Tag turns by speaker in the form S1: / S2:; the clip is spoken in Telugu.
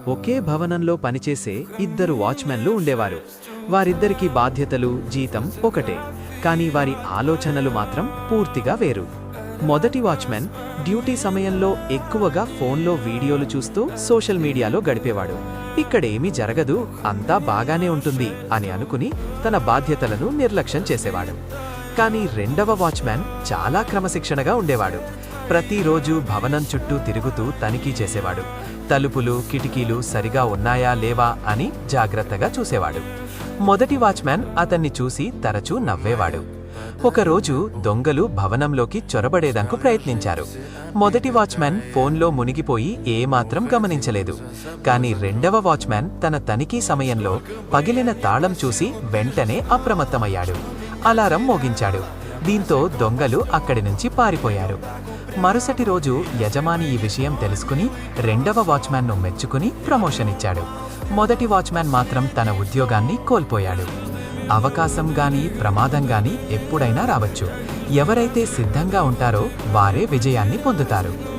S1: ఒకే భవనంలో పనిచేసే ఇద్దరు వాచ్మెన్లు ఉండేవారు. వారిద్దరికీ బాధ్యతలు, జీతం ఒకటే, కానీ వారి ఆలోచనలు మాత్రం పూర్తిగా వేరు. మొదటి వాచ్మెన్ డ్యూటీ సమయంలో ఎక్కువగా ఫోన్లో వీడియోలు చూస్తూ సోషల్ మీడియాలో గడిపేవాడు. ఇక్కడేమీ జరగదు, అంతా బాగానే ఉంటుంది అని అనుకుని తన బాధ్యతలను నిర్లక్ష్యం చేసేవాడు. కానీ రెండవ వాచ్మెన్ చాలా క్రమశిక్షణగా ఉండేవాడు. ప్రతిరోజు భవనం చుట్టూ తిరుగుతూ తనిఖీ చేసేవాడు. తలుపులు, కిటికీలు సరిగా ఉన్నాయా లేవా అని జాగ్రత్తగా చూసేవాడు. మొదటి వాచ్మెన్ అతన్ని చూసి తరచూ నవ్వేవాడు. ఒకరోజు దొంగలు భవనంలోకి చొరబడేందుకు ప్రయత్నించారు. మొదటి వాచ్మెన్ ఫోన్లో మునిగిపోయి ఏమాత్రం గమనించలేదు. కానీ రెండవ వాచ్మెన్ తన తనిఖీ సమయంలో పగిలిన తాళం చూసి వెంటనే అప్రమత్తమయ్యాడు. అలారం మోగించాడు. దీంతో దొంగలు అక్కడి నుంచి పారిపోయారు. మరుసటి రోజు యజమాని ఈ విషయం తెలుసుకుని రెండవ వాచ్మెన్ను మెచ్చుకుని ప్రమోషన్ ఇచ్చాడు. మొదటి వాచ్మెన్ మాత్రం తన ఉద్యోగాన్ని కోల్పోయాడు. అవకాశం గాని ప్రమాదం గాని ఎప్పుడైనా రావచ్చు. ఎవరైతే సిద్ధంగా ఉంటారో వారే విజయాన్ని పొందుతారు.